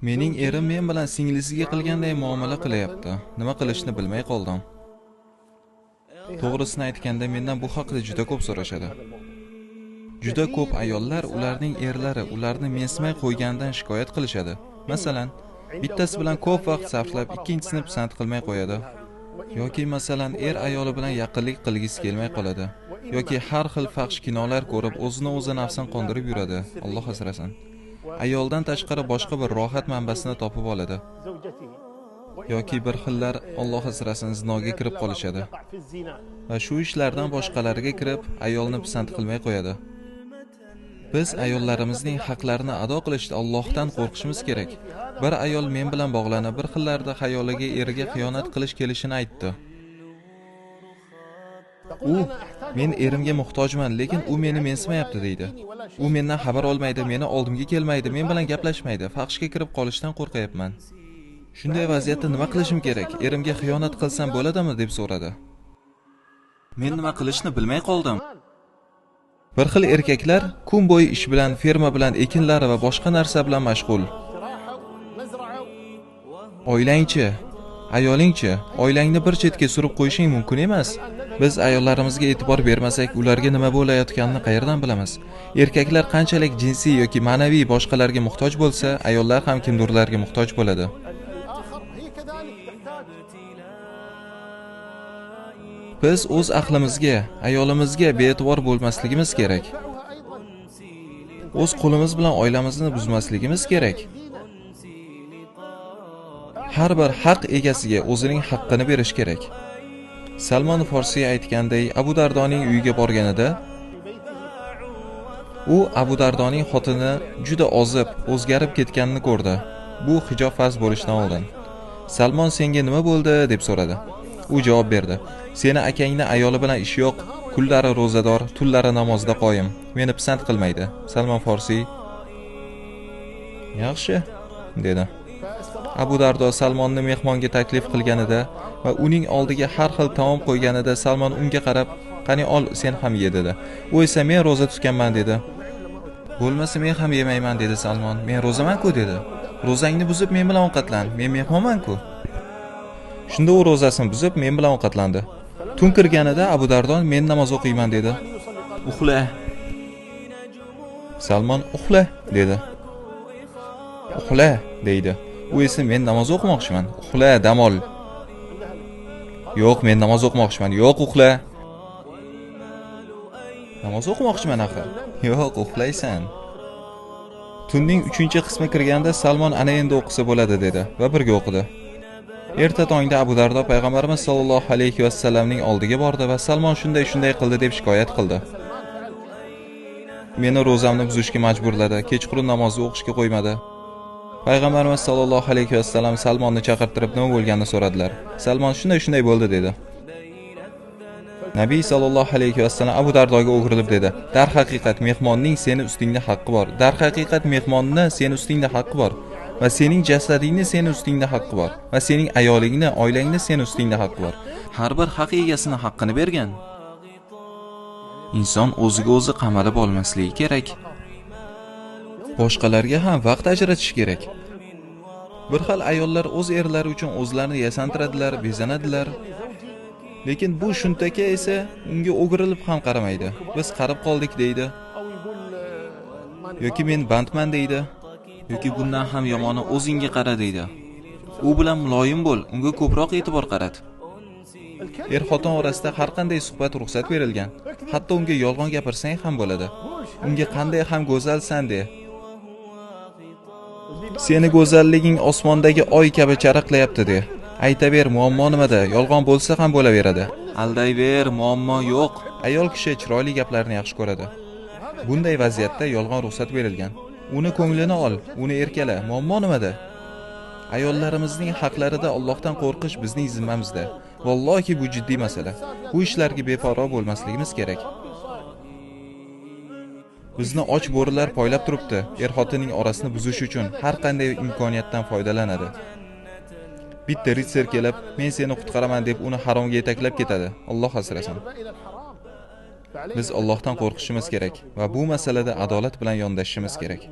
Mening erim men bilan singlisiga qilganday muomala qilyapti. Nima qilishni bilmay qoldim. To'g'risini aytganda mendan bu haqida juda ko'p so'rashadi. Juda ko'p ayollar ularning erlari ularni mensimay qo'yganidan shikoyat qilishadi. Masalan, bittasi bilan ko'p vaqt sarflab, ikkinchisini pisand qilmay qo'yadi. Yoki masalan, ayoli bilan yaqinlik qilgisi kelmay qoladi. Yoki har xil fahsh kinolar ko'rib, o'zini o'zi nafsan qondirib yuradi. Alloh asrasin. Ayoldan tashqari boshqa bir rohat manbasini topib oladi. Yoki bir xillar Alloh asrasin zinoga kirib qolishadi. Va shu ishlardan boshqalariga kirib, ayolni pisand qilmay qo'yadi. Biz ayollarimizning haqlarini ado qilishda Allohdan qo'rqishimiz kerak. Bir ayol men bilan bog'lanib, bir xillarda xayoliga eriga xiyonat qilish kelishini aytdi. Men erimga muhtojman, lekin u meni mensimayapti deydi. U mendan xabar olmaydi, meni oldimga kelmaydi, men bilan gaplashmaydi, fahshga kirib qolishdan qo'rqayapman. Shunday vaziyatda nima qilishim kerak? Erimga xiyonat qilsam bo'ladimi deb so'radi. Men nima qilishni bilmay qoldim. Bir xil erkaklar kun bo'yi ish bilan, ferma bilan, ekinlari va boshqa narsa bilan mashg'ul. Oilangchi, ayolingchi, oilangni bir chetga surib qo'yishing mumkin emas. Biz ayollarimizga e'tibor bermasak, ularga nima bo'layotganini qayerdan bilamiz? Erkaklar qanchalik jinsiy yoki ma'naviy boshqalarga muhtoj bo'lsa, ayollar ham kimdirlarga muhtoj bo'ladi. Biz o'z aqlimizga, ayolimizga bee'tibor bo'lmasligimiz kerak. O'z qo'limiz bilan oilamizni buzmasligimiz kerak. Har bir haq egasiga o'zining haqqini berish kerak. Salmon Forsiy aytganday, Abu Dardoning uyiga borganida, u Abu Dardoning xotini juda ozib, o'zgarib ketganini ko'rdi. Bu hijob farz bo'lishidan oldin. Salmon senga nima bo'ldi deb so'radi. U javob berdi. Seni akangni ayoli bilan ishi yo'q, kunlari ro'zador, tunlari namozda qoyim. Meni pisand qilmaydi. Salmon Forsiy yaxshi dedi. Abu Dardo Salmonni mehmonga taklif qilganida va uning oldiga har xil taom qo'yganida Salmon unga qarab, "Qani ol, sen ham ye" dedi. U esa "Men roza tutganman" dedi. "Bo'lmasa men ham yemayman" dedi Salmon. "Men rozaman-ku" dedi. "Rozangni buzib men bilan ovqatlan, men mehmonman-ku." Shunda u rozasini buzib men bilan ovqatlandi. Tun kirganida Abu Dardo "Men namoz o'qiyman" dedi. "Uxla." Salmon "Uxla" dedi. "Uxla" deydi. U esa "Men namoz o'qimoqchiman". "Uxla, dam ol." "Yo'q, men namoz o'qimoqchiman". "Yo'q, uxla." "Namoz o'qimoqchiman axir." "Yo'q, uxlaysan." Tunning 3-qismi kirganda Salmon "Ana endi o'qisa bo'ladi" dedi va birga o'qidi. Erta tongda Abu Dardo payg'ambarimiz sollallohu alayhi vasallamning oldiga bordi va Salmon shunday qildi deb shikoyat qildi. Meni ro'zamni buzishga majburladi, kechqurun namozni o'qishga qo'ymadi. Payg'ambarimiz sollallohu alayhi vasallam Salmonni chaqirtirib nima bo'lganini so'radilar. Salmon shunday bo'ldi dedi. Nabiy sollallohu alayhi vasallam Abu Dardoga o'girilib dedi: "Darhaqiqat mehmonning seni ustingda haqqi bor. Darhaqiqat mehmonni seni ustingda haqqi bor. Va sening jasadingni seni ustingda haqqi bor. Va sening ayolingni, oilangni seni ustingda haqqi bor. Har bir haq egasini haqqini bergan." Inson o'ziga o'zi qamalib olmasligi kerak. Boshqalarga ham vaqt ajratish kerak. Bir xil ayollar o'z erlari uchun o'zlarini yasantiradilar, bezanadilar. Lekin bu shunchaki esa unga o'girilib ham qaramaydi. Biz qarib qoldik deydi. Yoki men bandman deydi. Yoki bundan ham yomoni o'zingga qara deydi. U bilan muloyim bo'l, unga ko'proq e'tibor qarat. Er-xotin orasida har qanday suhbat ruxsat berilgan. Hatto unga yolg'on gapirsang ham bo'ladi. Unga qanday ham go'zalsan de. Seni go'zalliging osmondagi oy kabi charaqlayapti de. Aytaver, muammo nimada? Yolg'on bo'lsa ham bo'laveradi. Aldayver, muammo yo'q. Ayol kishi chiroyli gaplarni yaxshi ko'radi. Bunday vaziyatda yolg'on ruxsat berilgan. Uni ko'nglini ol, uni erkala. Muammo nimada? Ayollarimizning haqlarida Allohdan qo'rqish bizning zimmamizda. Vallohi bu jiddiy masala. Bu ishlarga beparvo bo'lmasligimiz kerak. Bizni och bo'rilar poylab turibdi. Er-xotinning orasini buzish uchun har qanday imkoniyatdan foydalanadi. Bitta ritser kelib, "Men seni qutqaraman" deb uni haromga yetaklab ketadi. Alloh asrasin. Biz Allohdan qo'rqishimiz kerak va bu masalada adolat bilan yondashishimiz kerak.